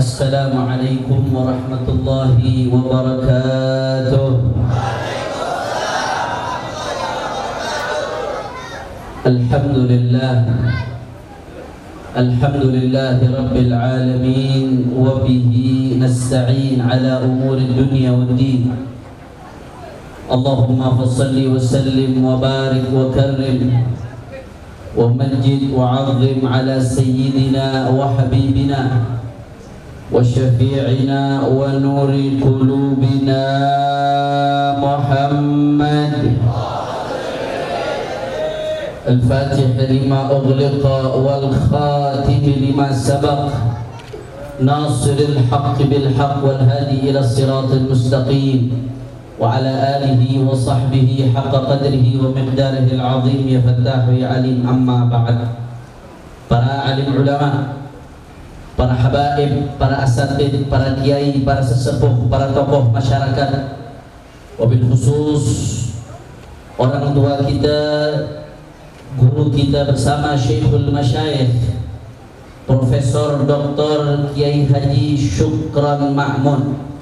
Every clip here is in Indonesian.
Assalamualaikum warahmatullahi wabarakatuh. Alhamdulillah, alhamdulillahi rabbil alamin, wa bihi nasta'in ala umuri dunya waddin. Allahumma fassalli wa sallim wa barik wa karrim wa majid wa azim ala sayyidina wa habibina wa syafi'ina wa nuri qulubina Muhammad al-fatih lima ughliqa wal khatim lima sabaq nasiril haqq bil haqq wal hadi ila siratil mustaqim wa ala alihi wa sahbihi haqqa qadrihi wa miqdarihi al-azim ya fattah ya alim. Amma ba'd. Para alim ulama, para habaib, para asatid, para kiai, para sesepuh, para tokoh masyarakat, wabil khusus orang tua kita, guru kita bersama Syekhul Masyayikh Profesor Dr. Kiai Haji Syukran Ma'mun.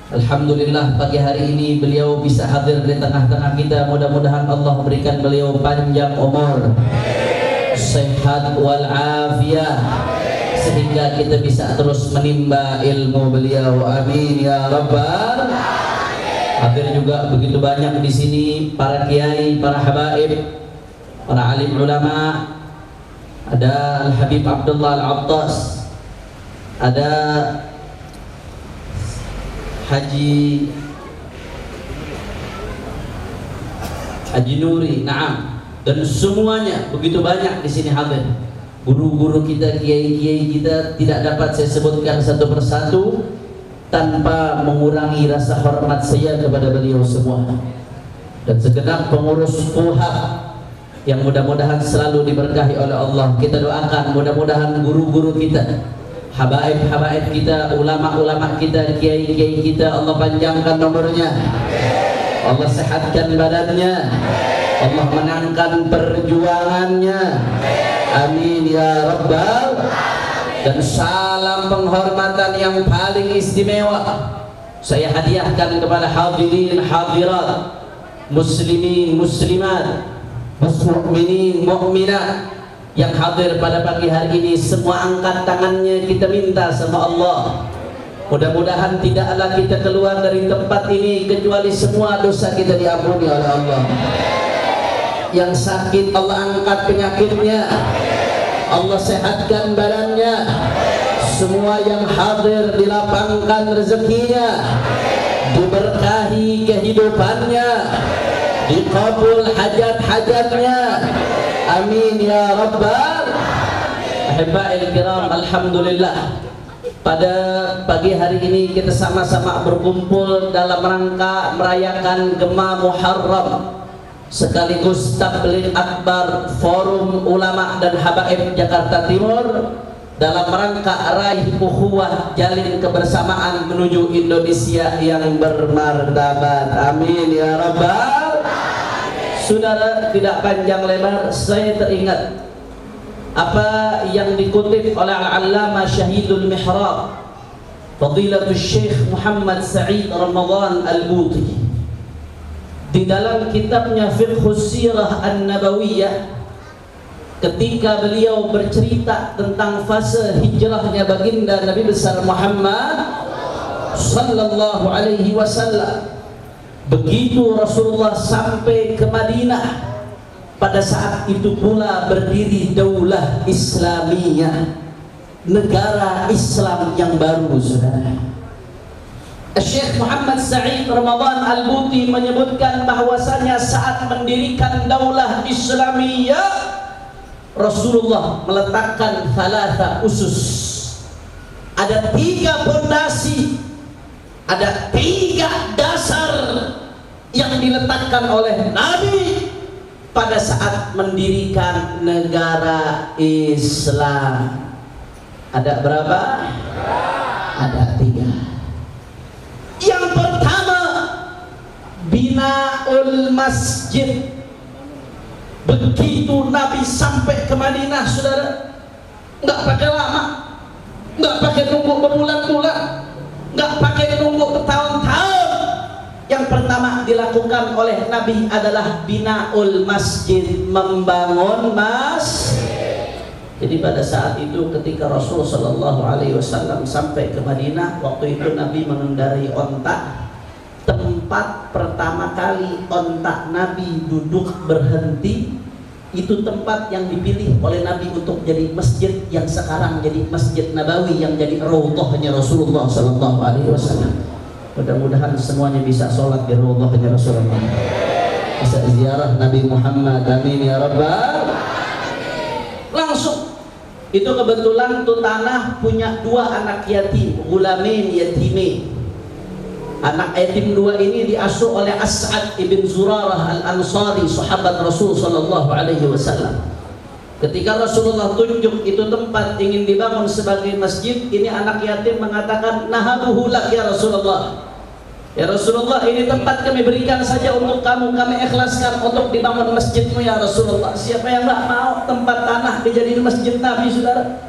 Alhamdulillah pagi hari ini beliau bisa hadir di tengah-tengah kita. Mudah-mudahan Allah berikan beliau panjang umur, sehat wal afiyah, sehingga kita bisa terus menimba ilmu beliau. Amin ya rabbal. Hadir juga begitu banyak di sini para kiai, para habaib, para alim ulama. Ada Al-Habib Abdullah Al-Attas, ada Haji Nuri, naam, dan semuanya begitu banyak di sini hadir. Guru-guru kita, kiai-kiai kita tidak dapat saya sebutkan satu persatu tanpa mengurangi rasa hormat saya kepada beliau semua, dan segenap pengurus PUHAP yang mudah-mudahan selalu diberkahi oleh Allah. Kita doakan mudah-mudahan guru-guru kita, habaib-habaib kita, ulama-ulama kita, kiai-kiai kita, Allah panjangkan nomornya, Allah sehatkan badannya, Allah menangkan perjuangannya. Amin ya rabbal. Dan salam penghormatan yang paling istimewa saya hadiahkan kepada hadirin hadirat, muslimin muslimat, mukminin mukminat yang hadir pada pagi hari ini. Semua angkat tangannya, kita minta sama Allah, mudah-mudahan tidaklah kita keluar dari tempat ini kecuali semua dosa kita diampuni oleh Allah. Yang sakit Allah angkat penyakitnya, Allah sehatkan badannya. Semua yang hadir dilapangkan rezekinya, diberkahi kehidupannya, dikabul hajat-hajatnya. Amin ya rabbal. Ahibba'il kiram, alhamdulillah pada pagi hari ini kita sama-sama berkumpul dalam rangka merayakan Gema Muharram sekaligus Tabligh Akbar Forum Ulama dan Habaib Jakarta Timur dalam rangka raih ukhuwah, jalin kebersamaan menuju Indonesia yang bermartabat. Amin ya rabbal. Saudara, tidak panjang lebar saya teringat apa yang dikutip oleh Al-Allamah Syahidul Mihrab Fadilatul Syekh Muhammad Sa'id Ramadan Al-Buti di dalam kitabnya Fiqhus Sirah An-Nabawiyah, ketika beliau bercerita tentang fase hijrahnya baginda Nabi besar Muhammad sallallahu alaihi wasallam. Begitu Rasulullah sampai ke Madinah, pada saat itu pula berdiri Daulah Islamiyah, negara Islam yang baru. Saudara, Syekh Muhammad Sa'id Ramadan Al-Buti menyebutkan bahwasanya saat mendirikan Daulah Islamiyah, Rasulullah meletakkan thalatha usus. Ada 3 pondasi, ada 3 dasar yang diletakkan oleh Nabi pada saat mendirikan negara Islam. Ada berapa? Ada 3. Yang pertama, binaul masjid. Begitu Nabi sampai ke Madinah, saudara, nggak pakai lama, nggak pakai nunggu dilakukan oleh Nabi adalah binaul masjid, membangun Jadi pada saat itu ketika Rasul Shallallahu Alaihi Wasallam sampai ke Madinah, waktu itu Nabi mengendarai onta. Tempat pertama kali onta Nabi duduk berhenti itu tempat yang dipilih oleh Nabi untuk jadi masjid yang sekarang jadi Masjid Nabawi, yang jadi raudhahnya Rasulullah Shallallahu Alaihi Wasallam. Mudah-mudahan semuanya bisa sholat di raudhahnya Rasulullah, bisa ziarah Nabi Muhammad. Amin ya rabbal. Langsung itu kebetulan tuh tanah punya 2 anak yatim, gulamin yatimin. Anak yatim 2 ini diasuh oleh As'ad ibn Zurarah al-Ansari, sahabat Rasul sallallahu alaihi wasallam. Ketika Rasulullah tunjuk itu tempat ingin dibangun sebagai masjid, ini anak yatim mengatakan, nahabuhu lak ya Rasulullah. Ya Rasulullah, ini tempat kami berikan saja untuk kamu, kami ikhlaskan untuk dibangun masjidmu ya Rasulullah. Siapa yang tak mau tempat tanah dijadiin masjid Nabi, saudara?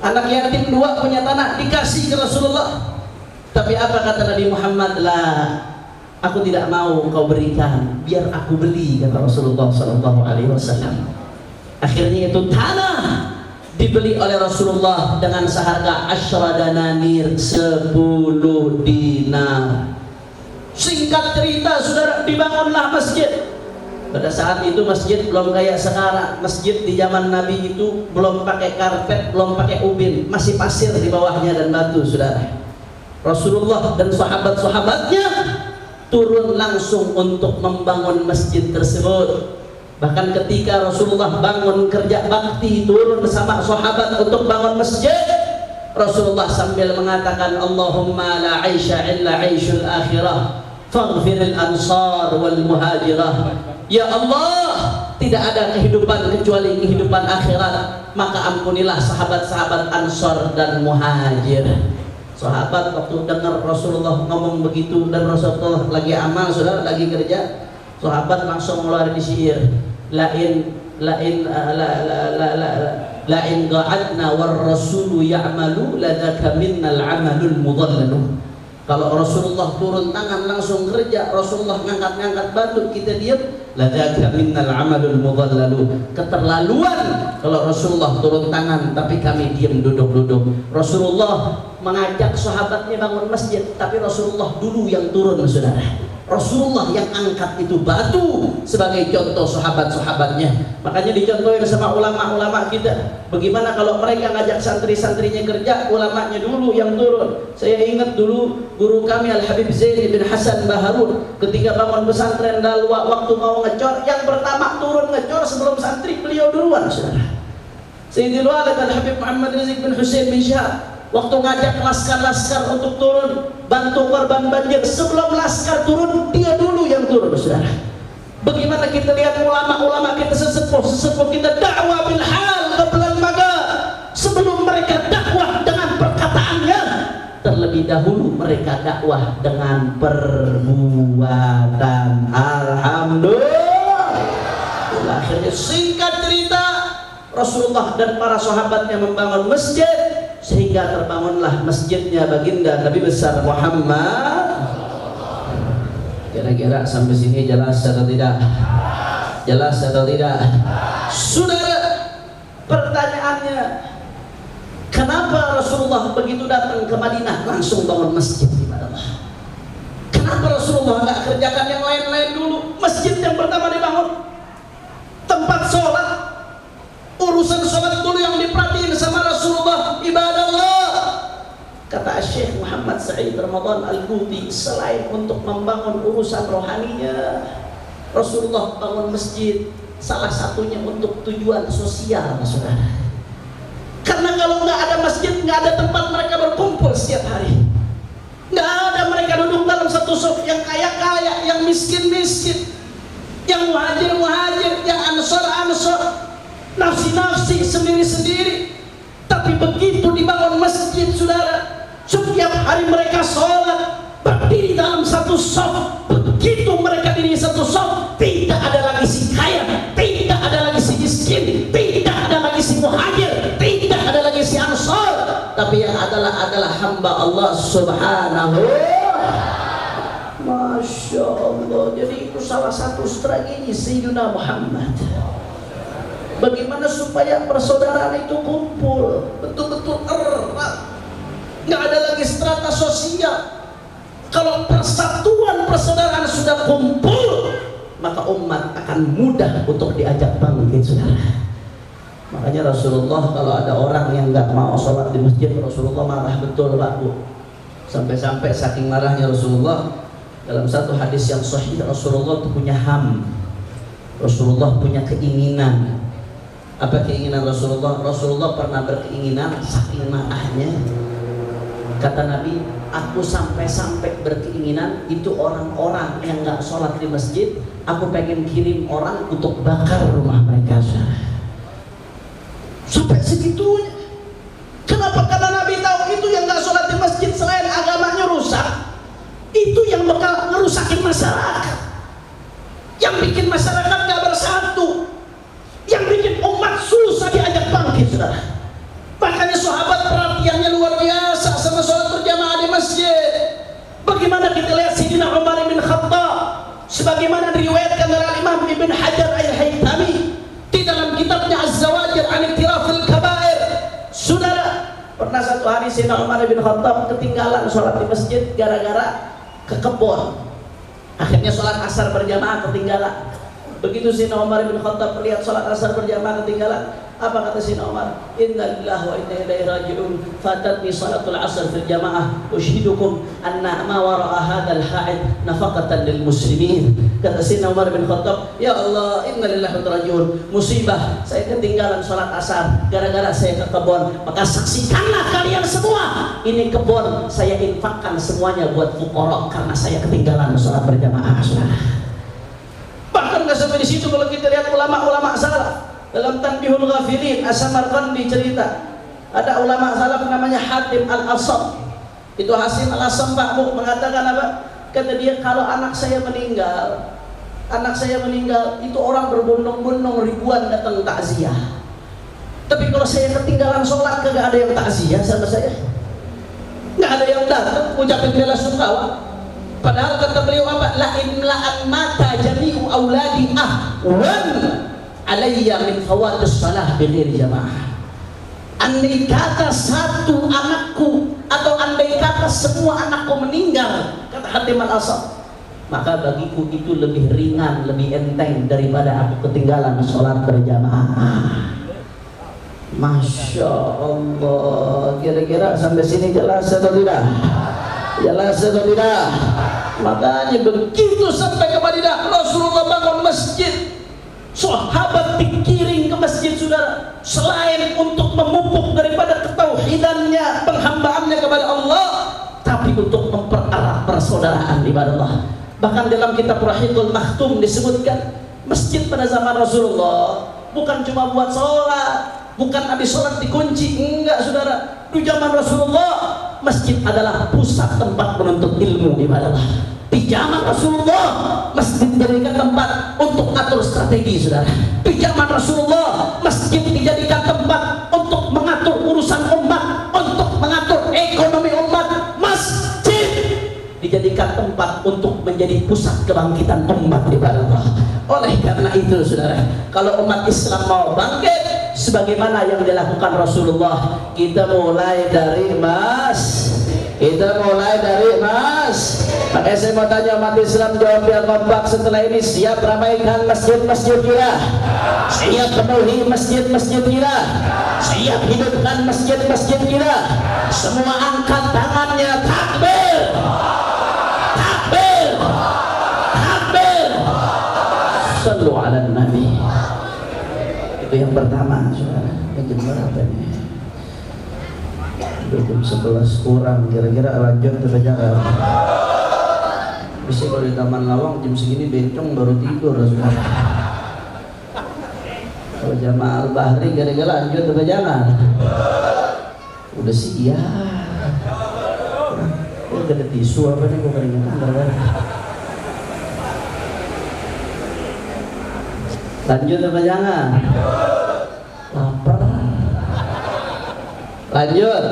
Anak yatim 2 punya tanah dikasih ke Rasulullah. Tapi apa kata Nabi Muhammad? Lah, aku tidak mau kau berikan, biar aku beli, kata Rasulullah Sallallahu Alaihi Wasallam. Akhirnya itu tanah dibeli oleh Rasulullah dengan seharga 10 dananir, 10 dinar. Singkat cerita, saudara, dibangunlah masjid. Pada saat itu masjid belum kayak sekarang. Masjid di zaman Nabi itu belum pakai karpet, belum pakai ubin, masih pasir di bawahnya dan batu, saudara. Rasulullah dan sahabat-sahabatnya turun langsung untuk membangun masjid tersebut. Bahkan ketika Rasulullah bangun kerja bakti, turun bersama sahabat untuk bangun masjid, Rasulullah sambil mengatakan, Allahumma la aisha illa aishul akhirah faghfiril ansar wal muhajirah. Ya Allah, tidak ada kehidupan kecuali kehidupan akhirat, maka ampunilah sahabat-sahabat Ansar dan Muhajir. Sahabat waktu dengar Rasulullah ngomong begitu dan Rasulullah lagi amal, saudara, lagi kerja, sahabat langsung ngeluarin syair, lain qa'adna war rasulu ya'malu ladaka minnal amalul mudhallalu. Kalau Rasulullah turun tangan langsung kerja, Rasulullah ngangkat-ngangkat batu, kita diam, ladaka minnal amalul mudhallalu. Keterlaluan kalau Rasulullah turun tangan tapi kami diam duduk-duduk. Rasulullah mengajak sahabatnya bangun masjid, tapi Rasulullah dulu yang turun, saudara. Rasulullah yang angkat itu batu sebagai contoh sahabat-sahabatnya. Makanya dicontohin sama ulama-ulama kita. Bagaimana kalau mereka ngajak santri-santrinya kerja, ulamanya dulu yang turun. Saya ingat dulu guru kami Al-Habib Zain bin Hasan Baharun, ketika bangun pesantren Dalwa, waktu mau ngecor, yang pertama turun ngecor sebelum santri beliau duluan, saudara. Sayyidil Walid Al-Habib Muhammad Rizq bin Husain bin Syahab waktu ngajak laskar-laskar untuk turun bantu korban banjir, sebelum laskar turun dia dulu yang turun, saudara. Bagaimana kita lihat ulama-ulama kita, sesepuh kita dakwah bil hal qabla al-maga, sebelum mereka dakwah dengan perkataannya, terlebih dahulu mereka dakwah dengan perbuatan. Alhamdulillah. Akhirnya singkat cerita, Rasulullah dan para sahabatnya membangun masjid, sehingga terbangunlah masjidnya baginda Nabi besar Muhammad. Kira-kira sampai sini jelas atau tidak? Jelas atau tidak? Saudara, pertanyaannya, kenapa Rasulullah begitu datang ke Madinah langsung bangun masjid di Madinah? Kenapa Rasulullah nggak kerjakan yang lain-lain dulu? Masjid yang pertama dibangun, tempat sholat, urusan sholat dulu yang diperhatiin sama Rasulullah, ibadah Allah. Kata Syekh Muhammad Sa'id Ramadan Al-Buti, selain untuk membangun urusan rohaninya, Rasulullah bangun masjid salah satunya untuk tujuan sosial, saudara. Karena kalau nggak ada masjid, nggak ada tempat mereka berkumpul setiap hari. Nggak ada mereka duduk dalam satu saf, yang kaya-kaya, yang miskin-miskin, yang muhajir-muhajir, yang ansor-ansor, nafsi-nafsi sendiri-sendiri. Tapi begitu dibangun masjid, saudara, setiap hari mereka sholat berdiri dalam satu saf. Begitu mereka diri satu saf, tidak ada lagi si kaya, tidak ada lagi si miskin, tidak ada lagi si muhajir, tidak ada lagi si ansor, tapi yang adalah hamba Allah subhanahu. Masya Allah. Jadi itu salah satu strategi Sayyidina Muhammad. Bagaimana supaya persaudaraan itu kumpul betul-betul erat, nggak ada lagi strata sosial. Kalau persatuan persaudaraan sudah kumpul, maka umat akan mudah untuk diajak bangkit, saudara. Makanya Rasulullah kalau ada orang yang nggak mau sholat di masjid, Rasulullah marah betul, Pak Bu. Sampai-sampai saking marahnya Rasulullah, dalam satu hadis yang sahih, Rasulullah itu punya ham. Rasulullah punya keinginan. Apa keinginan Rasulullah? Rasulullah pernah berkeinginan, saking marahnya, kata Nabi, aku sampai-sampai berkeinginan itu orang-orang yang nggak sholat di masjid, aku pengen kirim orang untuk bakar rumah mereka. Sampai segitunya. Kenapa? Karena Nabi tahu itu yang nggak sholat di masjid selain agamanya rusak, itu yang bakal ngerusakin masyarakat, yang bikin masyarakat nggak bersatu, yang bikin umat susah diajak bangkit, saudara. Makanya sahabat perhatiannya luar biasa sama sholat berjamaah di masjid. Bagaimana kita lihat Sayyidina Umar bin Khattab, sebagaimana diriwayatkan oleh Imam Ibn Hajar Al-Haythami di dalam kitabnya Az-Zawajir an Iktirafil Kabair. Saudara, pernah satu hari Sayyidina Umar bin Khattab ketinggalan sholat di masjid gara-gara ke kebun. Akhirnya sholat asar berjamaah ketinggalan. Begitu Sayyidina Umar bin Khattab melihat sholat asar berjamaah ketinggalan, apa kata Sayyidina Umar? Inna lillahi wa inna ilaihi raji'un, fatatni salatul asr fil jamaah, ushidukum anna ma wara'a hadzal ha'id nafaqatan lil muslimin. Kata Sayyidina Umar bin Khattab, ya Allah, inna lillahi wa inna ilaihi raji'un, musibah, saya ketinggalan sholat asar gara-gara saya ke kebun. Maka saksikanlah kalian semua, ini kebun saya infakkan semuanya buat fuqara karena saya ketinggalan sholat berjamaah. Bahkan nggak sampai di situ, kalau kita lihat ulama-ulama salaf dalam Tanbihul Ghafilin, As-Samarqandi cerita, ada ulama salaf namanya Hatim Al-Asam. Itu Hasim Al-Asam Pak Bu mengatakan apa? Kata dia, kalau anak saya meninggal itu orang berbondong-bondong ribuan datang takziah. Tapi kalau saya ketinggalan sholat, kagak ada yang takziah sama saya, nggak ada yang datang ucapin bela sungkawa. Padahal kata beliau apa? La imla'an mata jami'u auladi ahwan alayya min fawatis salah bighairi jamaah. Andai kata satu anakku atau andai kata semua anakku meninggal, kata Hatim Al-Asam, maka bagiku itu lebih ringan, lebih enteng daripada aku ketinggalan sholat berjamaah. Masya Allah. Kira-kira sampai sini jelas atau tidak? Jelas atau tidak? Makanya begitu sampai ke Madinah, Rasulullah bangun masjid, sahabat dikiring ke masjid, saudara, selain untuk memupuk daripada ketauhidannya, penghambaannya kepada Allah, tapi untuk mempererat persaudaraan ibadah Allah. Bahkan dalam kitab Rahikul Maktum disebutkan, masjid pada zaman Rasulullah bukan cuma buat sholat, bukan habis sholat dikunci, enggak, saudara. Di zaman Rasulullah, masjid adalah pusat tempat menuntut ilmu ibadah Allah. Di zaman Rasulullah, masjid dijadikan tempat untuk atur strategi, saudara. Di zaman Rasulullah, masjid dijadikan tempat untuk mengatur urusan umat, untuk mengatur ekonomi umat. Masjid dijadikan tempat untuk menjadi pusat kebangkitan umat ibadah Allah. Oleh karena itu, saudara, kalau umat Islam mau bangkit sebagaimana yang dilakukan Rasulullah, kita mulai dari Makanya saya mau tanya umat Islam, jawab yang kompak setelah ini, siap ramaikan masjid-masjid kita, siap penuhi masjid-masjid kita, siap hidupkan masjid-masjid kita. Semua angkat tangannya, takbir, takbir, takbir, sallu ala nabi. Itu yang pertama, saudara. Jam berapa nih? Jam 11 kurang, kira-kira lanjut atau jangan? Bisa kalau di Taman Lawang jam segini bencong baru tidur, saudara. Kalau jamaah Al-Bahri kira-kira lanjut atau jangan? Udah siap. Oh, ada tisu apa nih? Gue keringetan gara-gara. Lanjut apa jangan? Lapar. Lanjut.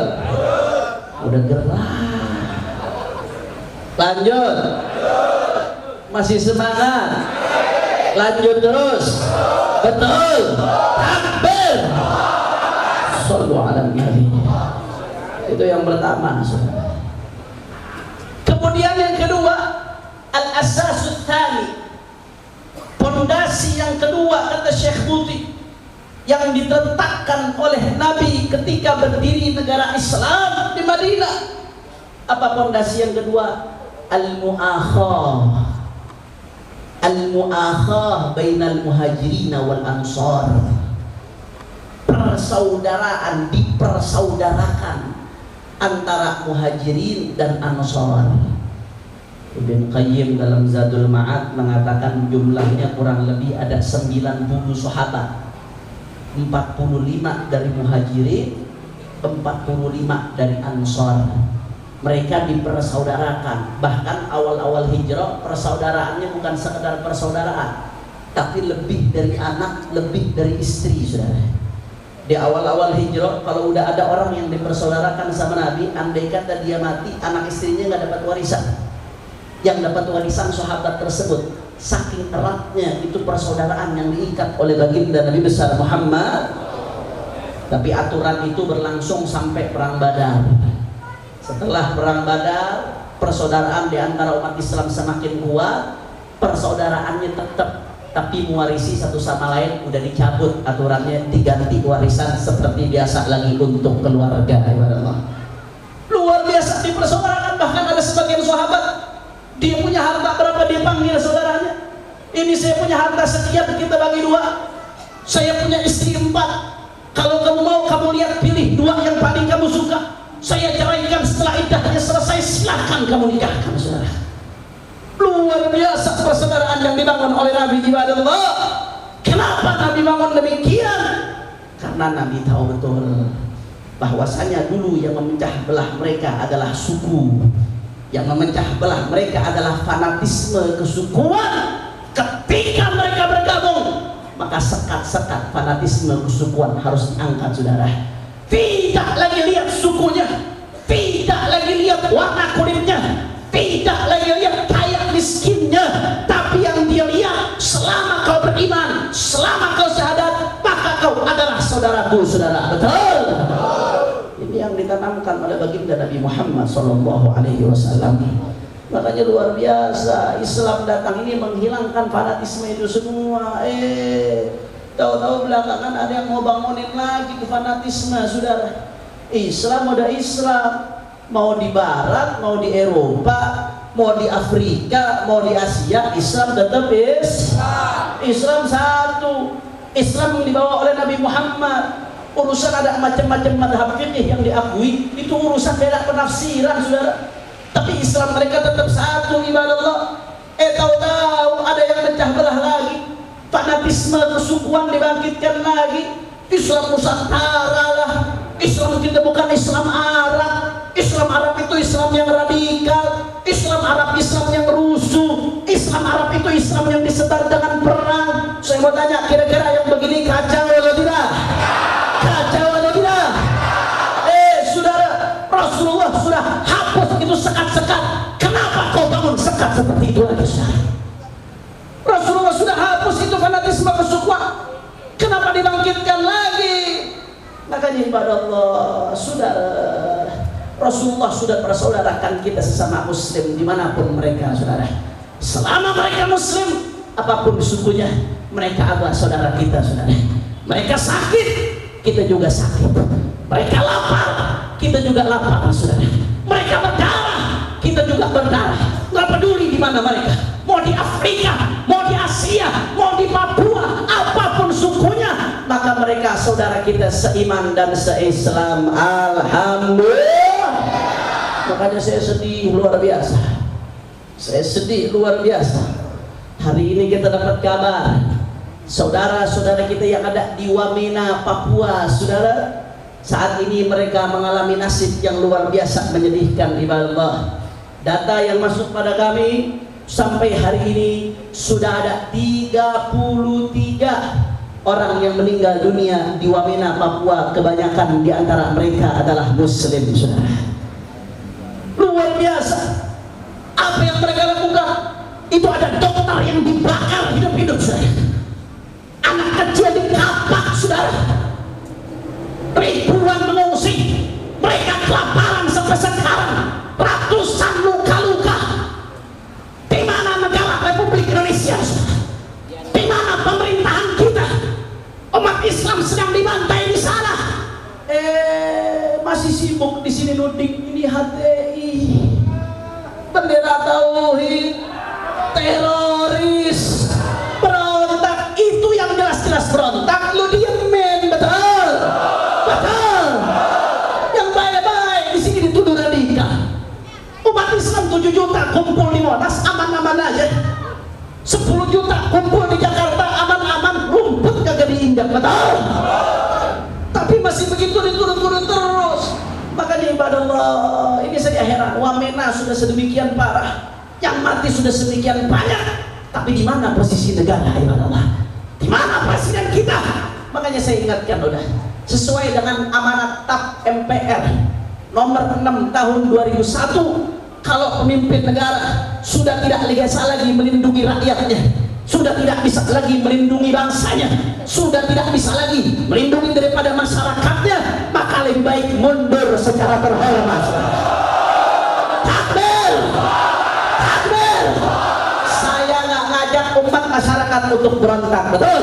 Udah gerah. Lanjut. Masih semangat? Lanjut terus. Betul. Takbir. Shallu ala nabi. Itu yang pertama. Kemudian yang kedua, al-asasut tsani. Pondasi yang kedua kata Syekh Buti yang diletakkan oleh Nabi ketika berdiri negara Islam di Madinah. Apa pondasi yang kedua? Al-mu'akhah. Al-mu'akhah bainal muhajirin wal ansar. Persaudaraan, dipersaudarakan antara muhajirin dan ansar. Ibn Qayyim dalam Zadul Ma'ad mengatakan jumlahnya kurang lebih ada 90 sahabat, 45 dari muhajirin, 45 dari ansar. Mereka dipersaudarakan. Bahkan awal-awal hijrah persaudaraannya bukan sekedar persaudaraan, tapi lebih dari anak, lebih dari istri, saudara. Di awal-awal hijrah kalau udah ada orang yang dipersaudarakan sama Nabi, andai kata dia mati, anak istrinya nggak dapat warisan. Yang dapat warisan sahabat tersebut. Saking eratnya itu persaudaraan yang diikat oleh baginda Nabi besar Muhammad. Tapi aturan itu berlangsung sampai perang Badar. Setelah perang Badar, persaudaraan di antara umat Islam semakin kuat, persaudaraannya tetap, tapi mewarisi satu sama lain udah dicabut aturannya, diganti warisan seperti biasa lagi untuk keluarga. Luar biasa dipersaudarakan. Bahkan ada sebagian sahabat, dia punya harta berapa dia panggil saudaranya. Ini saya punya harta sekian, kita bagi dua. Saya punya istri 4. Kalau kamu mau, kamu lihat pilih 2 yang paling kamu suka. Saya ceraikan setelah iddahnya selesai, silahkan kamu nikahkan, saudara. Luar biasa persaudaraan yang dibangun oleh Nabi ibadallah. Kenapa Nabi bangun demikian? Karena Nabi tahu betul bahwasanya dulu yang memecah belah mereka adalah suku. Yang memecah belah mereka adalah fanatisme kesukuan. Ketika mereka bergabung, maka sekat-sekat fanatisme kesukuan harus diangkat, saudara. Tidak lagi lihat sukunya, tidak lagi lihat warna kulitnya, tidak lagi lihat kaya miskinnya, tapi yang dia lihat, selama kau beriman, selama kau syahadat, maka kau adalah saudaraku, saudara. Betul? Ini yang ditanamkan oleh baginda Nabi Muhammad SAW. Makanya luar biasa, Islam datang ini menghilangkan fanatisme itu semua. Tahu-tahu belakangan ada yang mau bangunin lagi ke fanatisme, saudara. Islam udah Islam, mau di Barat, mau di Eropa, mau di Afrika, mau di Asia, Islam tetap Islam. Islam satu. Islam yang dibawa oleh Nabi Muhammad. Urusan ada macam-macam madhab fikih yang diakui, itu urusan beda penafsiran, saudara. Tapi Islam mereka tetap satu, ibadallah. Tahu-tahu ada yang pecah belah lagi. Fanatisme kesukuan dibangkitkan lagi. Islam Nusantara lah. Islam kita bukan Islam Arab. Islam Arab itu Islam yang radikal. Islam Arab Islam yang rusuh. Islam Arab itu Islam yang disetar dengan perang. Saya mau tanya, kira-kira yang begini kacau atau tidak? Kacau atau tidak? Saudara, Rasulullah sudah hapus itu sekat-sekat. Kenapa kau bangun sekat seperti itu lagi, saudara? Rasulullah sudah hapus itu fanatisme kesukuan. Kenapa dibangkitkan lagi? Makanya ibadah Allah, saudara, Rasulullah sudah persaudarakan kita sesama muslim dimanapun mereka, saudara. Selama mereka muslim, apapun sukunya, mereka adalah saudara kita, saudara. Mereka sakit, kita juga sakit. Mereka lapar, kita juga lapar, saudara. Mereka berdarah, kita juga berdarah. Nggak peduli di mana mereka. Mau di Afrika, mau di Asia, mau di Papua, apapun sukunya, maka mereka saudara kita seiman dan seislam. Alhamdulillah. Makanya saya sedih luar biasa. Saya sedih luar biasa. Hari ini kita dapat kabar saudara-saudara kita yang ada di Wamena, Papua, saudara, saat ini mereka mengalami nasib yang luar biasa menyedihkan, ibadah. Data yang masuk pada kami sampai hari ini sudah ada 33 orang yang meninggal dunia di Wamena, Papua. Kebanyakan di antara mereka adalah muslim, saudara. Luar biasa. Apa yang mereka lakukan? Itu ada dokter yang dibakar hidup-hidup, saudara. Anak kecil dikapak, saudara. Ribuan mengungsi, mereka kelaparan sampai sekarang, ratusan luka-luka. Di mana negara Republik Indonesia, saudara? Di mana pemerintahan kita? Umat Islam sedang dibantai di sana. Masih sibuk di sini nuding ini HTI, bendera tauhid, teroris, berontak. Itu yang jelas-jelas berontak, lu diemin, betul, betul. Yang baik-baik di sini dituduh radikal. Umat Islam 7 juta kumpul di Monas aman-aman aja. 10 juta kumpul di Jakarta aman-aman, rumput kagak diinjak, betul. Tapi masih begitu diturun-turun terus. Makanya ibadah Allah, ini saja heran. Wamena sudah sedemikian parah, yang mati sudah sedemikian banyak. Tapi di mana posisi negara, ibadah Allah? Di mana presiden kita? Makanya saya ingatkan, udah sesuai dengan amanat TAP MPR nomor 6 tahun 2001. Kalau pemimpin negara sudah tidak bisa lagi melindungi rakyatnya, sudah tidak bisa lagi melindungi bangsanya, sudah tidak bisa lagi melindungi daripada masyarakatnya, maka lebih baik mundur secara terhormat. Takbir, takbir. Saya nggak ngajak umat masyarakat untuk berontak, betul?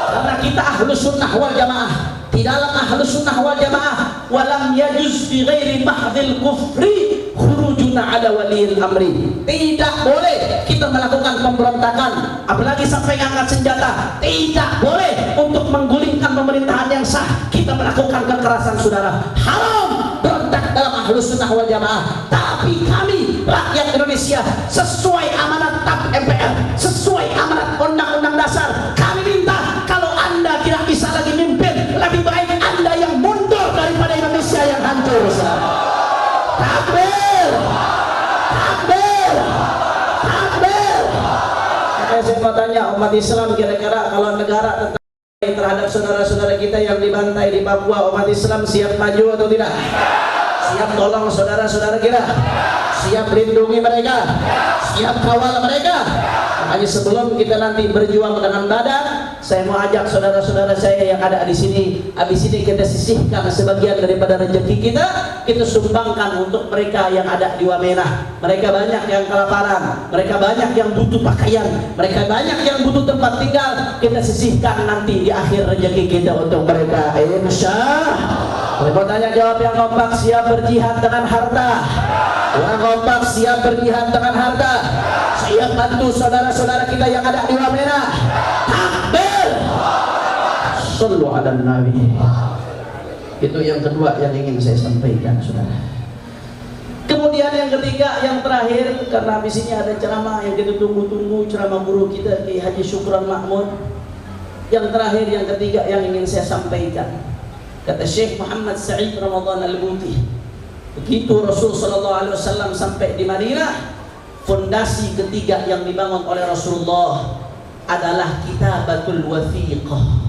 Karena kita ahlus sunnah wal jamaah. Di dalam ahlus sunnah wal jamaah, walam yajuz fi ghairi mahdhil kufri khurujuna ala waliyil amri. Tidak boleh kita melakukan pemberontakan, apalagi sampai angkat senjata. Tidak boleh untuk menggulingkan pemerintahan yang sah kita melakukan kekerasan, saudara. Haram berontak dalam ahlus sunnah wal jamaah. Tapi kami rakyat Indonesia sesuai amanat TAP MPR, sesuai amanat undang-undang dasar, kami minta kalau Anda tidak bisa lagi mimpin, lebih baik Anda yang mundur daripada Indonesia yang hancur. Takbir, takbir, takbir. Makanya saya mau tanya umat Islam, kira-kira kalau negara terhadap saudara-saudara kita yang dibantai di Papua, umat Islam siap maju atau tidak? Siap tolong saudara-saudara kita? Siap lindungi mereka? Siap kawal mereka? Makanya sebelum kita nanti berjuang dengan badan, saya mau ajak saudara-saudara saya yang ada di sini. Habis ini kita sisihkan sebagian daripada rezeki kita sumbangkan untuk mereka yang ada di Wamena. Mereka banyak yang kelaparan, mereka banyak yang butuh pakaian, mereka banyak yang butuh tempat tinggal. Kita sisihkan nanti di akhir rezeki kita untuk mereka. Insya Allah. Mau tanya jawab yang kompak, siap berjihad dengan harta. Yang kompak siap berjihad dengan harta. Siap bantu saudara-saudara kita yang ada di Wamena. Takbir. Sallu ala Nabi. Itu yang kedua yang ingin saya sampaikan, saudara. Kemudian yang ketiga, yang terakhir, karena di sini ada ceramah yang kita tunggu-tunggu, ceramah guru kita Ki Haji Syukran Mahmud. Yang terakhir, yang ketiga yang ingin saya sampaikan, kata Syekh Muhammad Sa'id Ramadan Al-Buti, begitu Rasul sallallahu alaihi wasallam sampai di Madinah, fondasi ketiga yang dibangun oleh Rasulullah adalah Kitabatul Wathiqah.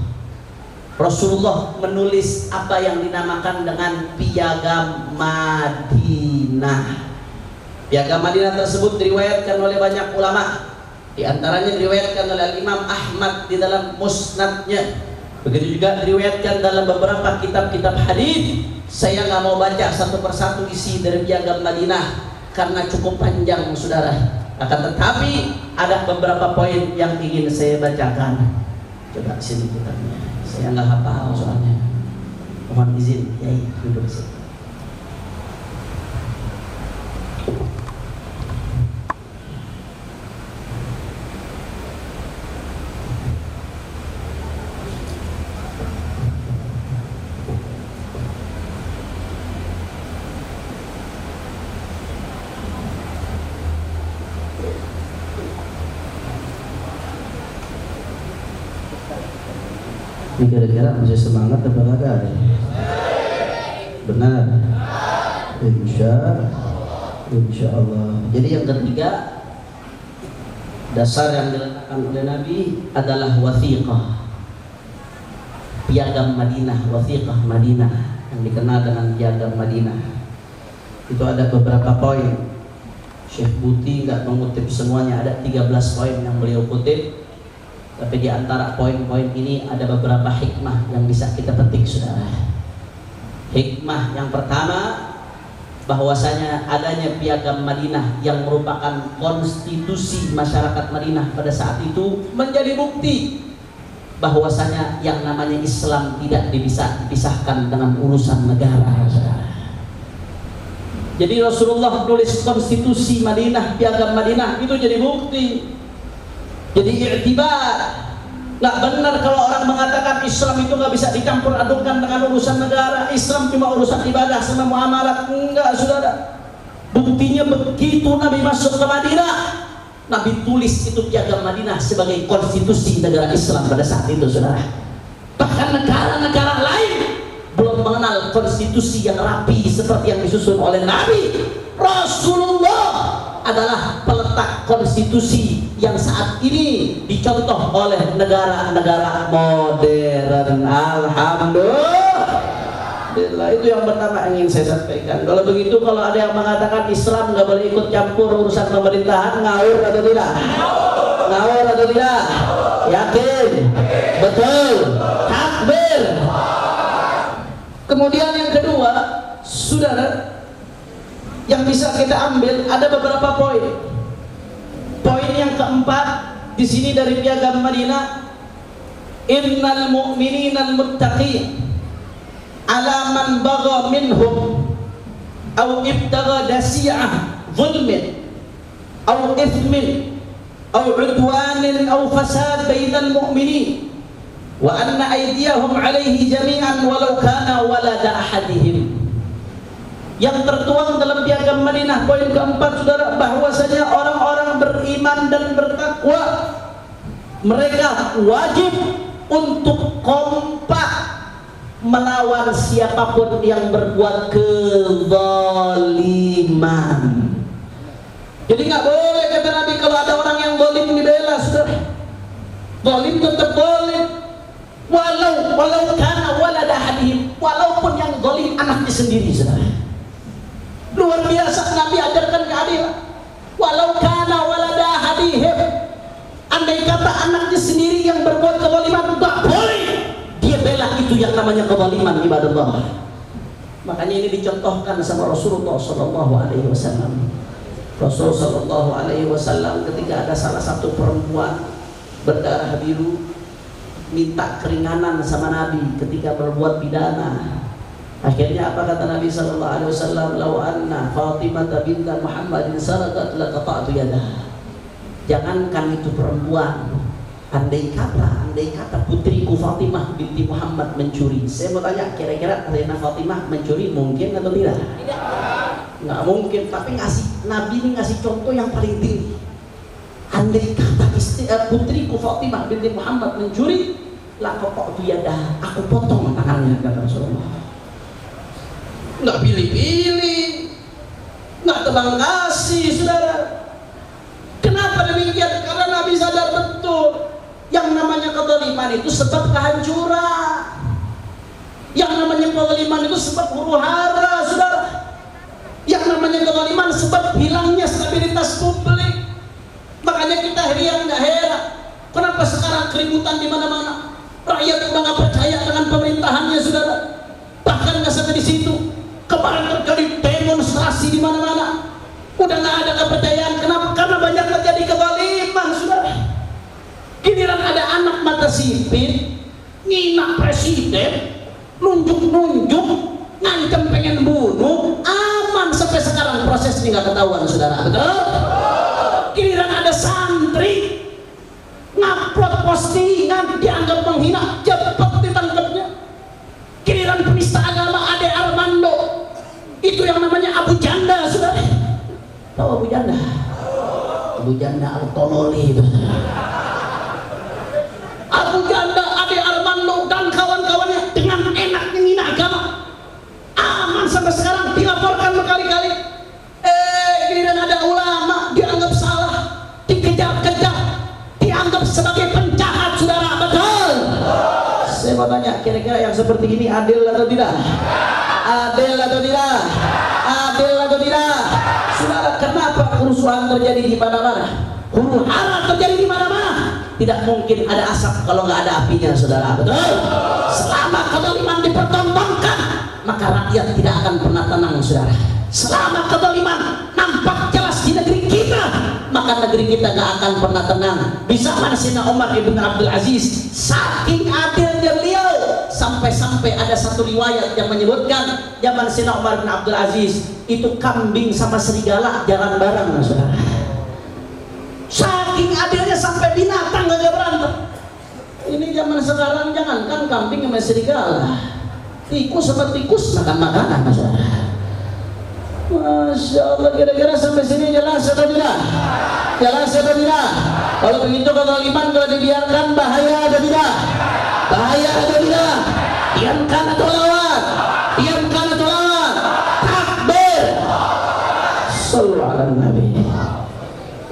Rasulullah menulis apa yang dinamakan dengan Piagam Madinah. Piagam Madinah tersebut diriwayatkan oleh banyak ulama. Di antaranya diriwayatkan oleh Imam Ahmad di dalam musnadnya. Begitu juga diriwayatkan dalam beberapa kitab-kitab hadis. Saya nggak mau baca satu persatu isi dari Piagam Madinah karena cukup panjang, saudara. Akan tetapi ada beberapa poin yang ingin saya bacakan. Coba sini kitabnya. Saya nggak hafal soalnya. Mohon izin, Yai, duduk sini. Ini kira-kira masih semangat apa kagak? Benar? Insya Allah. Jadi yang ketiga, dasar yang diletakkan oleh Nabi adalah wathiqah, Piagam Madinah, wathiqah Madinah, yang dikenal dengan Piagam Madinah. Itu ada beberapa poin. Syekh Buti nggak mengutip semuanya, ada 13 poin yang beliau kutip. Tapi di antara poin-poin ini ada beberapa hikmah yang bisa kita petik, saudara. Hikmah yang pertama, bahwasanya adanya Piagam Madinah yang merupakan konstitusi masyarakat Madinah pada saat itu menjadi bukti bahwasanya yang namanya Islam tidak bisa dipisahkan dengan urusan negara, saudara. Jadi Rasulullah tulis konstitusi Madinah, Piagam Madinah, itu jadi bukti. Jadi i'tibar. Nggak benar kalau orang mengatakan Islam itu nggak bisa dicampur adukkan dengan urusan negara. Islam cuma urusan ibadah sama muamalat. Enggak, saudara. Buktinya begitu Nabi masuk ke Madinah, Nabi tulis itu Piagam Madinah sebagai konstitusi negara Islam pada saat itu, saudara. Bahkan negara-negara lain belum mengenal konstitusi yang rapi seperti yang disusun oleh Nabi. Rasulullah adalah peletak konstitusi yang saat ini dicontoh oleh negara-negara modern. Alhamdulillah. Itu yang pertama ingin saya sampaikan. Kalau begitu, kalau ada yang mengatakan Islam nggak boleh ikut campur urusan pemerintahan, ngawur atau tidak? Ngawur atau tidak? Yakin? Betul? Takbir. Kemudian yang kedua, saudara, yang bisa kita ambil ada beberapa poin. Poin yang keempat di sini dari Piagam Madinah, innal mu'minina al-muttaqin ala man bagha minhum aw ibtagha dasi'ah zulmin aw ithmin aw udwanin aw fasad bainal mu'minin wa anna aydiyahum alaihi jami'an walau kana walada ahadihim. Yang tertuang dalam Piagam Madinah poin keempat, saudara, bahwasanya orang-orang beriman dan bertakwa mereka wajib untuk kompak melawan siapapun yang berbuat kezaliman. Jadi nggak boleh, kata Nabi, kalau ada orang yang zalim dibela, saudara. Zalim tetap zalim, walau kana walada hadihim, walaupun yang zalim anaknya sendiri, saudara. Luar biasa Nabi ajarkan keadilan. Walau kana walada hadihim, andai kata anaknya sendiri yang berbuat kezaliman, tak boleh dia bela. Itu yang namanya kezaliman, ibadah Allah. Makanya ini dicontohkan sama Rasulullah Sallallahu Alaihi Wasallam. Rasul Sallallahu Alaihi Wasallam ketika ada salah satu perempuan berdarah biru minta keringanan sama Nabi ketika berbuat pidana. Akhirnya apa kata Nabi Sallallahu Alaihi Wasallam? Lau anna Fatimah binta Muhammadin sarakat laqata'tu yadah. Jangankan itu perempuan, andai kata putriku Fatimah binti Muhammad mencuri. Saya mau tanya, kira-kira Rena Fatimah mencuri mungkin atau tidak? Nggak mungkin. Tapi Nabi ini ngasih contoh yang paling tinggi. Andai kata putriku Fatimah binti Muhammad mencuri, laqata'tu yadah, aku potong tangannya, kata Rasulullah. Nggak pilih-pilih, nggak tebang kasih, saudara. Kenapa demikian? Karena Nabi sadar betul yang namanya kezaliman itu sebab kehancuran, yang namanya kezaliman itu sebab huru hara, saudara. Yang namanya kezaliman sebab hilangnya stabilitas publik. Makanya kita nggak heran kenapa sekarang keributan di mana-mana. Rakyat udah nggak percaya dengan pemerintahannya, saudara. Bahkan nggak sampai di situ. Kemarin terjadi demonstrasi di mana-mana, udah nggak ada kepercayaan. Kenapa? Karena banyak terjadi kezaliman, saudara. Giliran ada anak mata sipit nginap presiden, nunjuk-nunjuk, ngancam pengen bunuh, aman sampai sekarang proses ini nggak ketahuan, saudara. Betul? Giliran ada santri ngupload postingan dianggap menghina, cepat ditangkapnya. Giliran penista agama Ade Armando, itu yang namanya Abu Janda, saudara. Tahu Abu Janda? Abu Janda Al-Tonoli itu. Abu Janda, Ade Armando dan kawan-kawannya dengan enaknya menghina agama, aman sampai sekarang, dilaporkan berkali-kali. Giliran ada ulama dianggap salah, dikejar-kejar, dianggap sebagai penjahat, saudara. Betul? Saya mau tanya, kira-kira yang seperti ini adil atau tidak? Adil atau tidak? Adil atau tidak? Saudara, kenapa kerusuhan terjadi di mana-mana, huru hara terjadi di mana-mana. Tidak mungkin ada asap kalau nggak ada apinya, saudara. Betul? Selama kezaliman dipertontonkan, maka rakyat tidak akan pernah tenang, saudara. Selama kezaliman nampak jelas di negeri kita, maka negeri kita nggak akan pernah tenang. Di zaman Sayyidina Umar ibn Abdul Aziz, saking adilnya beliau, sampai-sampai ada satu riwayat yang menyebutkan zaman Sayyidina Umar ibn Abdul Aziz itu kambing sama serigala jalan bareng, saudara. Saking adilnya sampai binatang gak berantem. Ini zaman sekarang jangankan kambing sama serigala, tikus sama tikus makan makanan, saudara. Masya Allah, kira-kira sampai sini jelas atau tidak? Jelas atau tidak? Kalau begitu kezaliman kalau dibiarkan bahaya atau tidak? Bahaya atau tidak? Diamkan atau lawan? Diamkan atau lawan? Takbir. Sallu ala Nabi.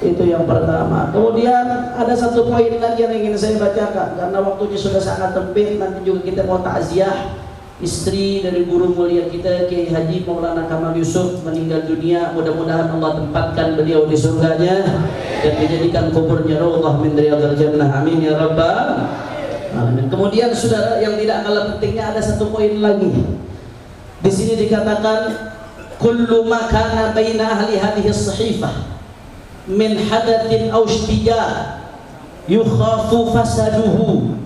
Itu yang pertama. Kemudian ada satu poin lagi yang ingin saya bacakan karena waktunya sudah sangat sempit. Nanti juga kita mau takziah istri dari guru mulia kita Kiai Haji Maulana Kamal Yusuf meninggal dunia. Mudah-mudahan Allah tempatkan beliau di surganya dan dijadikan kuburnya raudhah min riyadhil jannah. Amin ya rabbal alamin. Kemudian saudara, yang tidak kalah pentingnya ada satu poin lagi. Di sini dikatakan kullu ma kana baina ahli hadhihi as-sahifah min hadathin aw ishtijar yukhafu fasaduhu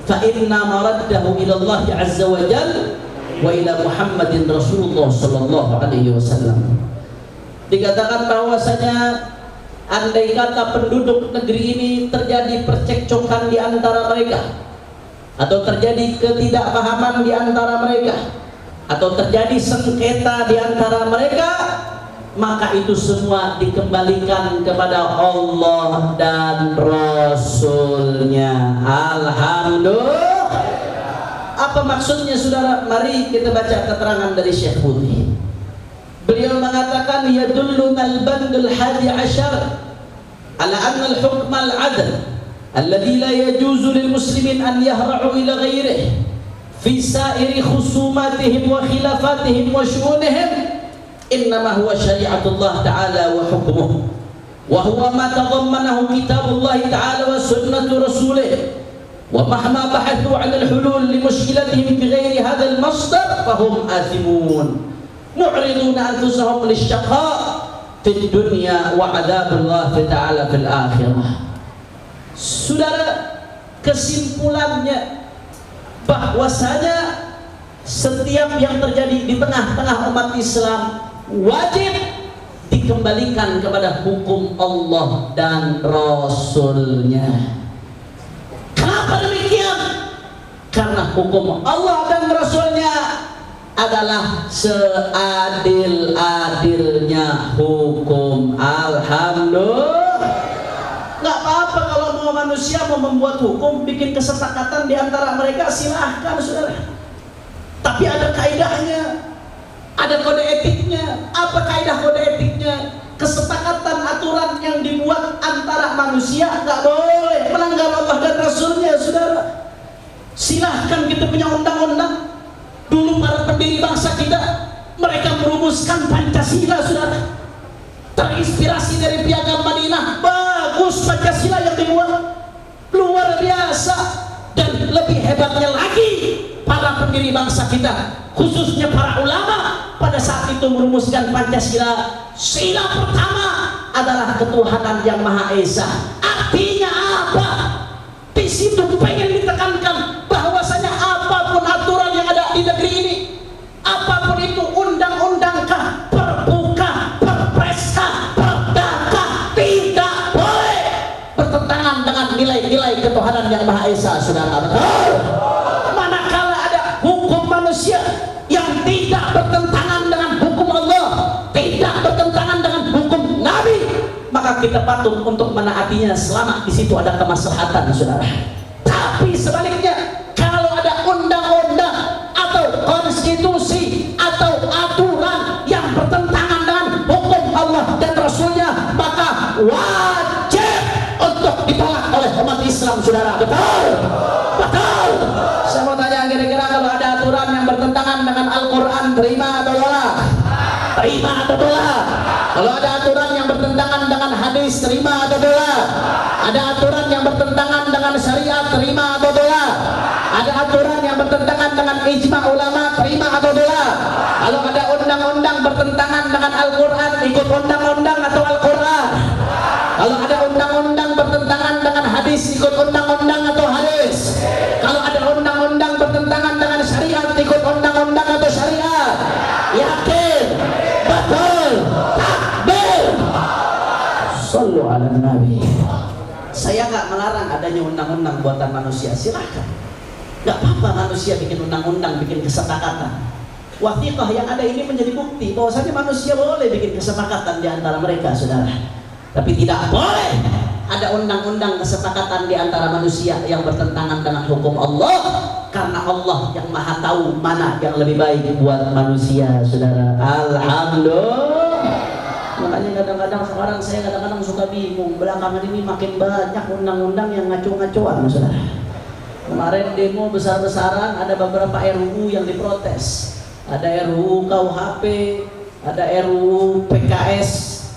fa inna maraddahu ila Allah azza wa jalla wa ila Muhammadin Rasulullah sallallahu alaihi wasallam. Dikatakan bahwasanya andai kata penduduk negeri ini terjadi percekcokan di antara mereka, atau terjadi ketidakpahaman di antara mereka, atau terjadi sengketa di antara mereka, maka itu semua dikembalikan kepada Allah dan Rasulnya. Alhamdulillah. Apa maksudnya, saudara? Mari kita baca keterangan dari Syekh Buti. Beliau mengatakan yadulluna al-bandul hadi ashar ala anna al-hukm al-adl alladhi la yajuzu lil muslimin an yahra'u ila ghairihi fi sa'iri khusumatihim wa khilafatihim wa syu'unihim innama huwa syari'atullah ta'ala wa hukmuh wa huwa ma tadammanahu kitabullah ta'ala wa sunnatu rasulih wa mahma bahathu 'ala al-hulul li mushkilatihim bi ghairi hadha al-masdar fahum athimun mu'riduna anfusahum lisyaqa fid dunya wa 'adzabullah ta'ala fil akhirah. Saudara, kesimpulannya bahwasanya setiap yang terjadi di tengah-tengah umat Islam wajib dikembalikan kepada hukum Allah dan Rasulnya. Kenapa demikian? Karena hukum Allah dan Rasulnya adalah seadil-adilnya hukum. Alhamdulillah. Nggak apa-apa kalau mau manusia mau membuat hukum, bikin kesepakatan di antara mereka, silahkan, saudara. Tapi ada kaidahnya, ada kode etiknya. Apa kaidah kode etiknya? Kesepakatan aturan yang dibuat antara manusia nggak boleh melanggar Allah dan Rasulnya, saudara. Silahkan, kita punya undang-undang. Dulu para pendiri bangsa kita, mereka merumuskan Pancasila, saudara. Terinspirasi dari Piagam Madinah. Bagus Pancasila yang dibuat, luar biasa. Dan lebih hebatnya lagi, para pendiri bangsa kita, khususnya para ulama, pada saat itu merumuskan Pancasila. Sila pertama adalah ketuhanan yang Maha Esa. Artinya apa? Di situ pengen ditekankan bahwasanya apapun aturan yang ada di negeri ini, apapun itu, undang-undangkah, perbukah, perpreskah, perdakah, tidak boleh bertentangan dengan nilai-nilai ketuhanan yang Maha Esa, saudara. Betul? Manakala ada hukum manusia yang tidak bertentangan dengan hukum Allah, tidak bertentangan dengan hukum Nabi, maka kita patut untuk menaatinya selama di situ ada kemaslahatan, saudara. Tapi sebaliknya, kalau ada undang-undang atau konstitusi atau aturan yang bertentangan dengan hukum Allah dan Rasulnya, maka wajib untuk ditolak oleh umat Islam, saudara. Betul? Betul? Saya mau tanya, kira-kira kalau ada aturan yang bertentangan dengan Al-Quran, terima atau tolak? Terima atau tolak? Kalau ada aturan yang bertentangan dengan hadis, terima atau tolak? Ada aturan yang bertentangan dengan syariat, terima atau tolak? Ada aturan yang bertentangan dengan ijma ulama, terima atau tolak? Kalau ada undang-undang bertentangan dengan Al-Quran, ikut undang-undang atau Al-Quran? Kalau ada undang-undang bertentangan dengan hadis, ikut undang-undang atau hadis? Kalau ada undang-undang bertentangan dengan syariat, ikut undang-undang atau syariat? Yakin? Betul? Takbir? Sallu ala Nabi. Saya nggak melarang adanya undang-undang buatan manusia, silahkan. Nggak apa-apa manusia bikin undang-undang, bikin kesepakatan. Wathiqah yang ada ini menjadi bukti bahwasanya manusia boleh bikin kesepakatan di antara mereka, saudara. Tapi tidak boleh ada undang-undang kesepakatan di antara manusia yang bertentangan dengan hukum Allah, karena Allah yang maha tahu mana yang lebih baik buat manusia, saudara. Alhamdulillah. Makanya kadang-kadang sekarang saya kadang-kadang suka bingung, belakangan ini makin banyak undang-undang yang ngaco-ngacoan, saudara. Kemarin demo besar-besaran, ada beberapa RUU yang diprotes. Ada RUU KUHP, ada RUU PKS,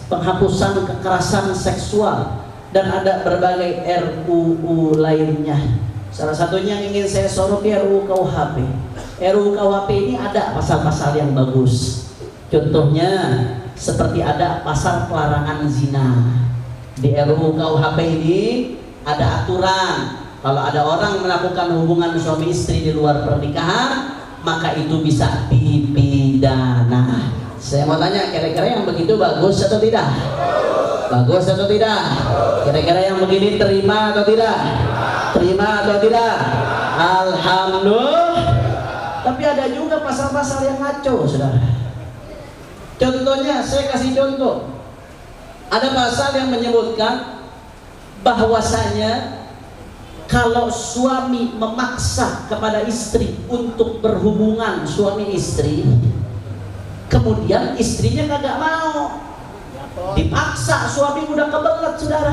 penghapusan kekerasan seksual, dan ada berbagai RUU lainnya. Salah satunya yang ingin saya soroti RUU KUHP. RUU KUHP ini ada pasal-pasal yang bagus. Contohnya seperti ada pasal pelarangan zina. Di RUU KUHP ini ada aturan kalau ada orang melakukan hubungan suami istri di luar pernikahan, maka itu bisa dipidana. Saya mau tanya, kira-kira yang begitu bagus atau tidak? Bagus atau tidak? Kira-kira yang begini terima atau tidak? Terima atau tidak? Alhamdulillah. Tapi ada juga pasal-pasal yang ngaco, saudara. Contohnya, saya kasih contoh. Ada pasal yang menyebutkan bahwasanya kalau suami memaksa kepada istri untuk berhubungan suami istri, kemudian istrinya kagak mau, dipaksa, suami udah kebelet, saudara,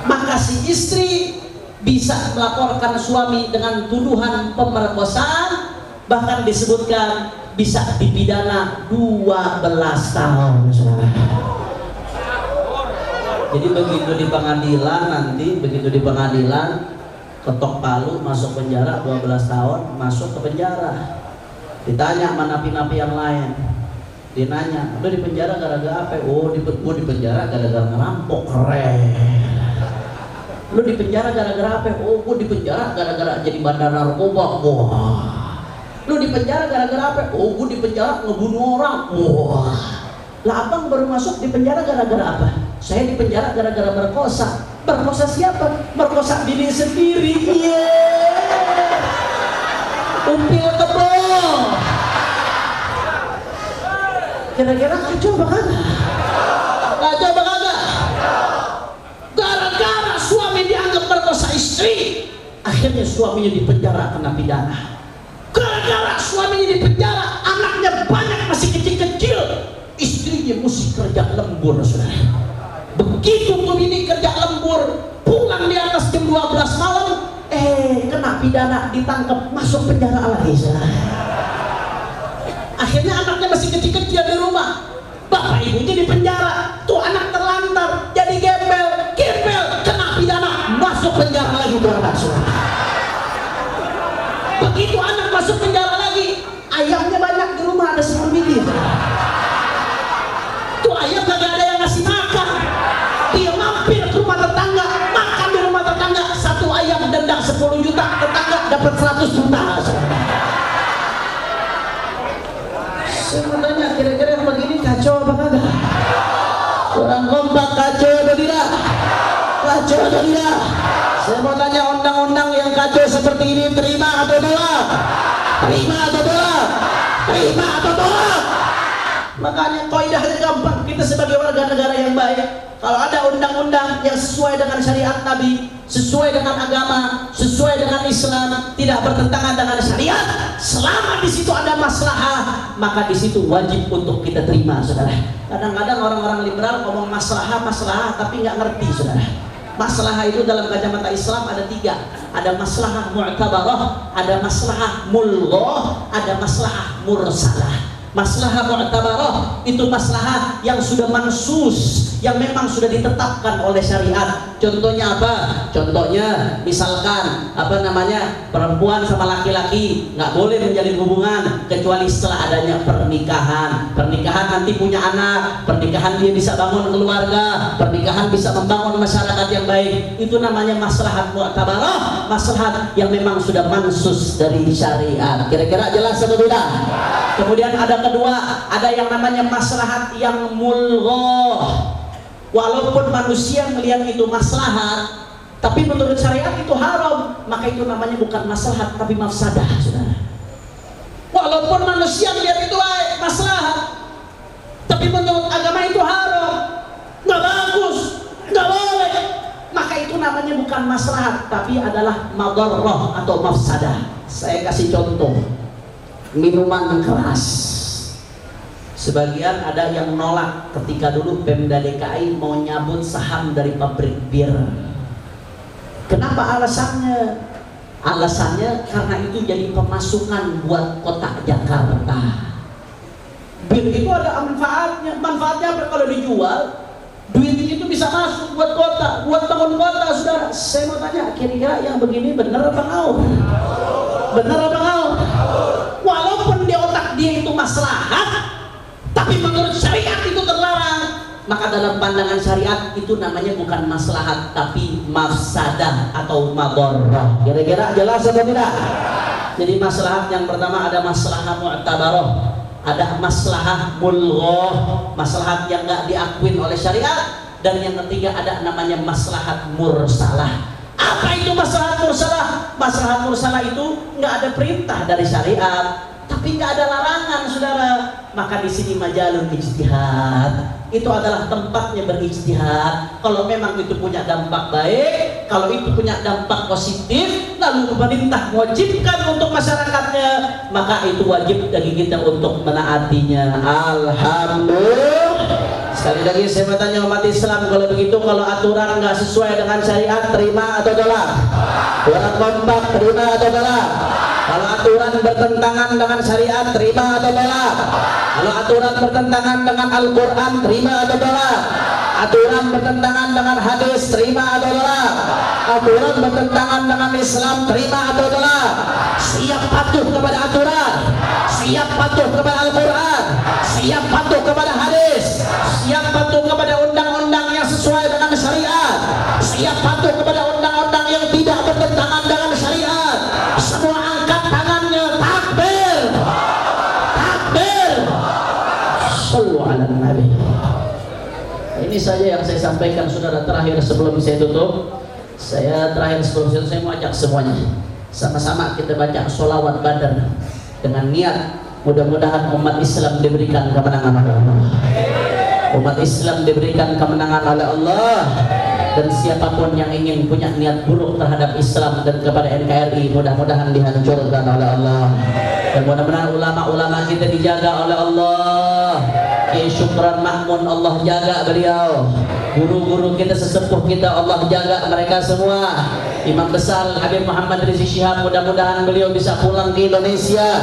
maka si istri bisa melaporkan suami dengan tuduhan pemerkosaan, bahkan disebutkan bisa dipidana 12 tahun, saudara. Jadi begitu di pengadilan ketok palu, masuk penjara 12 tahun, masuk ke penjara. Ditanya sama napi-napi yang lain, dinanya, lu di penjara gara-gara apa? Oh, gua di penjara gara-gara ngerampok. Keren. Lu di penjara gara-gara apa? Oh, gua di penjara gara-gara jadi bandar narkoba. Wah. Lu di penjara gara-gara apa? Oh, gua di penjara ngebunuh orang. Wah. Lah abang baru masuk di penjara gara-gara apa? Saya di penjara gara-gara merkosa. Merkosa siapa? Merkosa diri sendiri. Umpil kebol. Kira-kira kacau apa kagak? Kacau apa kagak? Gara-gara suami dianggap merkosa istri, akhirnya suaminya dipenjara kena pidana. Gara-gara suaminya dipenjara, anaknya banyak masih kecil-kecil, istrinya mesti kerja lembur, saudara. Begitu tuh ini kerja lembur, pulang di atas jam 12 malam, kena pidana, ditangkap, masuk penjara lagi, saudara. Akhirnya anaknya masih kecil-kecil di rumah, bapak ibunya di penjara, tuh anak terlantar, jadi gembel, kena pidana, masuk penjara lagi tuh anak, saudara. Begitu anak masuk penjara lagi, ayamnya banyak di rumah, ada 10 biji, saudara. Tuh ayam kagak ada yang ngasih makan, dia mampir ke rumah tetangga, makan di rumah tetangga, satu ayam dendang 10 juta, tetangga dapat 100 juta, saudara. Saya mau tanya, kira-kira yang begini kacau apa kagak? Orang kompak kacau atau tidak? Kacau atau tidak? Saya mau tanya, undang-undang yang kacau seperti ini terima atau tolak? Terima atau tolak? Terima atau tolak? Makanya kaidahnya gampang, kita sebagai warga negara yang baik, kalau ada undang-undang yang sesuai dengan syariat Nabi, sesuai dengan agama, sesuai dengan Islam, tidak bertentangan dengan syariat, selama di situ ada maslahah, maka di situ wajib untuk kita terima, saudara. Kadang-kadang orang-orang liberal ngomong maslahah, tapi nggak ngerti, saudara. Maslahah itu dalam kacamata Islam ada 3. Ada maslahah mu'tabarah, ada maslahah mulghah, ada maslahah mursalah. Maslahah mu'tabarah itu maslahah yang sudah mansus, yang memang sudah ditetapkan oleh syariat. Contohnya apa? Contohnya misalkan perempuan sama laki-laki nggak boleh menjalin hubungan kecuali setelah adanya pernikahan. Pernikahan nanti punya anak, pernikahan dia bisa bangun keluarga, pernikahan bisa membangun masyarakat yang baik. Itu namanya maslahat mu'tabarah, maslahat yang memang sudah mansus dari syariat. Kira-kira jelas atau tidak? Kemudian ada kedua, ada yang namanya maslahat yang mulghah. Walaupun manusia melihat itu maslahat, tapi menurut syariat itu haram, maka itu namanya bukan maslahat tapi mafsadah, saudara. Walaupun manusia melihat itu maslahat, tapi menurut agama itu haram, nggak bagus, nggak boleh, maka itu namanya bukan maslahat tapi adalah madarrah atau mafsadah. Saya kasih contoh, minuman keras. Sebagian ada yang nolak ketika dulu Pemda DKI mau nyabut saham dari pabrik bir. Kenapa alasannya? Alasannya karena itu jadi pemasukan buat kota Jakarta. Bir itu ada manfaatnya. Manfaatnya apa? Kalau dijual, duit itu bisa masuk buat kota, buat bangun kota, saudara. Saya mau tanya, kira-kira yang begini benar apa ngawur? Benar apa ngawur? Walaupun di otak dia itu maslahat, tapi menurut syariat itu terlarang, maka dalam pandangan syariat itu namanya bukan maslahat tapi mafsadah atau madarrah. Kira-kira jelas atau tidak? Jadi maslahat yang pertama ada maslahah mu'tabarah, ada maslahah mulghah, maslahat yang enggak diakuin oleh syariat, dan yang ketiga ada namanya maslahat mursalah. Apa itu maslahat mursalah? Maslahat mursalah itu enggak ada perintah dari syariat, tapi nggak ada larangan, saudara. Maka di sini majalun ijtihad, itu adalah tempatnya berijtihad. Kalau memang itu punya dampak baik, kalau itu punya dampak positif, lalu pemerintah mewajibkan untuk masyarakatnya, maka itu wajib bagi kita untuk menaatinya. Alhamdulillah. Sekali lagi saya bertanya umat Islam, kalau begitu, kalau aturan nggak sesuai dengan syariat, terima atau tolak? Orang kompak, terima atau tolak? Kalau aturan bertentangan dengan syariat, terima atau tolak? Kalau aturan bertentangan dengan Al-Quran, terima atau tolak? Aturan bertentangan dengan hadis, terima atau tolak? Aturan bertentangan dengan Islam, terima atau tolak? Siap patuh kepada aturan, siap patuh kepada Al-Quran, siap patuh kepada hadis, siap patuh kepada undang-undang yang sesuai dengan syariat, siap patuh kepada undang-undang yang tidak bertentangan dengan syariat. Semua angkat tangannya, takbir, takbir, sallu ala nabi. Ini saja yang saya sampaikan, saudara. Terakhir sebelum saya tutup, saya mau ajak semuanya sama-sama kita baca sholawat badar dengan niat mudah-mudahan umat Islam diberikan kemenangan oleh Allah. Umat Islam diberikan kemenangan oleh Allah, dan siapapun yang ingin punya niat buruk terhadap Islam dan kepada NKRI, mudah-mudahan dihancurkan oleh Allah. Dan mudah-mudahan ulama-ulama kita dijaga oleh Allah. Kiai Syukran Mahmun, Allah jaga beliau. Guru-guru kita, sesepuh kita, Allah jaga mereka semua. Imam besar Habib Muhammad Rizik Syihab, mudah-mudahan beliau bisa pulang ke Indonesia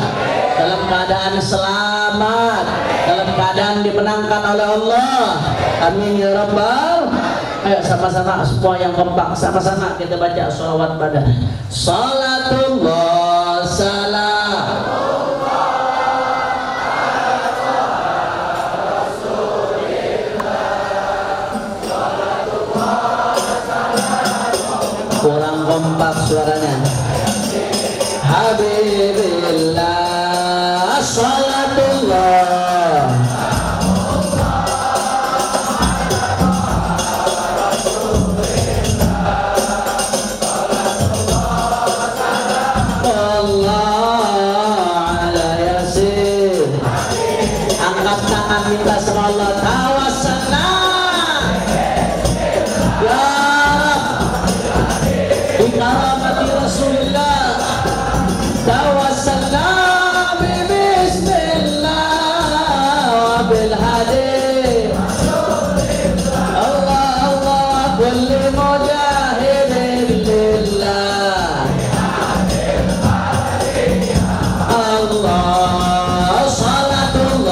dalam keadaan selamat, dalam keadaan dimenangkan oleh Allah. Amin ya rabbal. Ayo sama-sama semua yang kompak, sama-sama kita baca sholawat badar. Salatullah salam kurang kompak suaranya. Habibillah salatullah minta sama Allah, tawassalna ya Rabb bi karamati Rasulillah, tawassalna bi bismillah wa bil hadi Allah Allah kulli mujahidin lillah Allah salatullah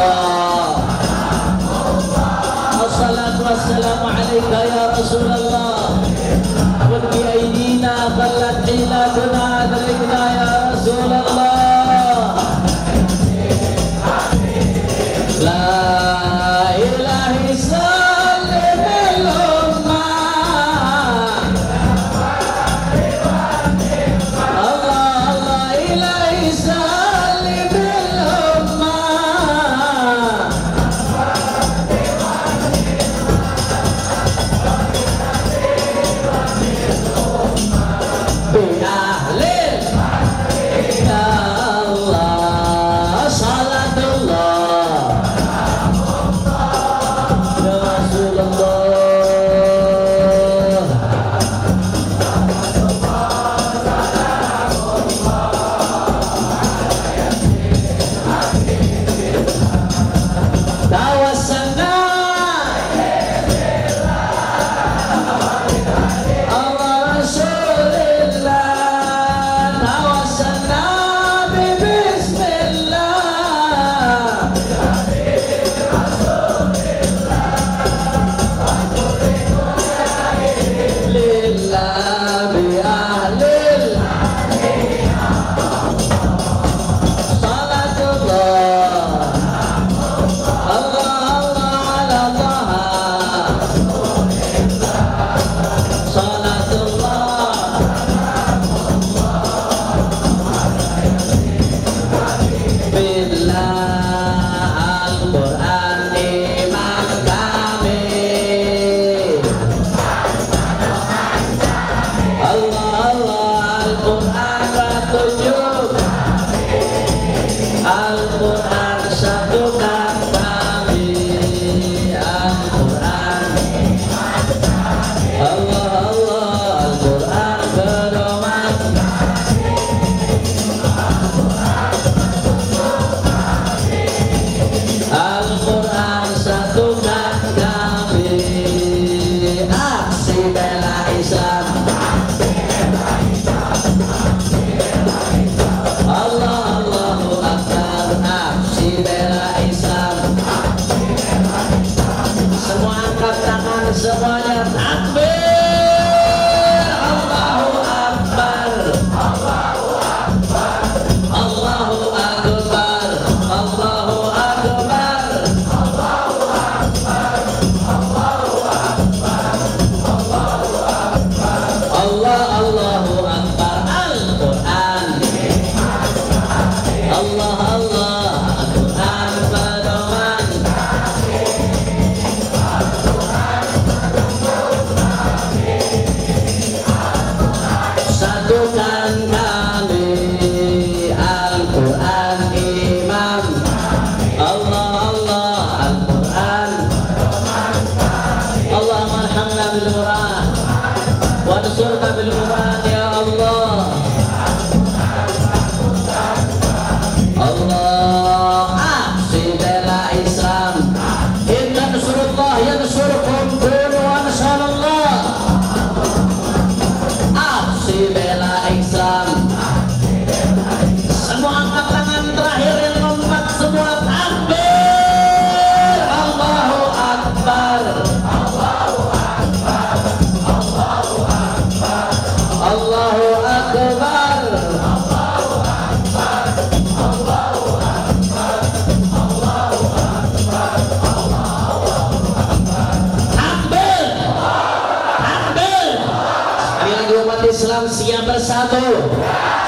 bersatu,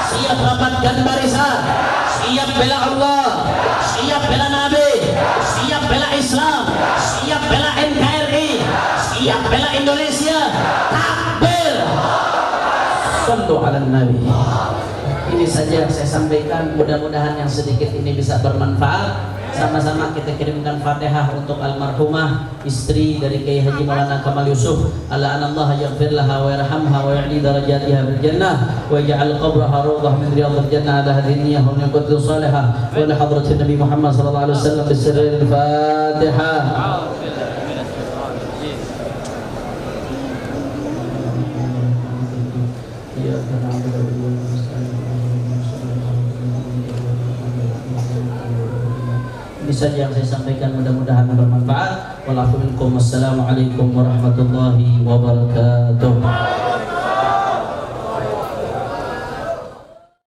siap rapatkan barisan, siap bela Allah, siap bela Nabi, siap bela Islam, siap bela NKRI, siap bela Indonesia. Takbir. Shallu ala Nabi. Ini saja yang saya sampaikan, mudah-mudahan yang sedikit ini bisa bermanfaat. Sama-sama kita kirimkan Fatihah untuk almarhumah istri dari Kiai Haji Maulana Kamal Yusuf. Ala anallah yaghfir laha wa yarhamha wa ya'li darajatiha bil jannah wa yaj'al qabraha rawdah min riyadil jannah ala hadhihi niyyah wa niyyatu salihah wa li hadratin Nabi Muhammad sallallahu alaihi wasallam bisirril Fatihah. Ini saja yang saya sampaikan, mudah-mudahan bermanfaat. Wassalamualaikum warahmatullahi wabarakatuh.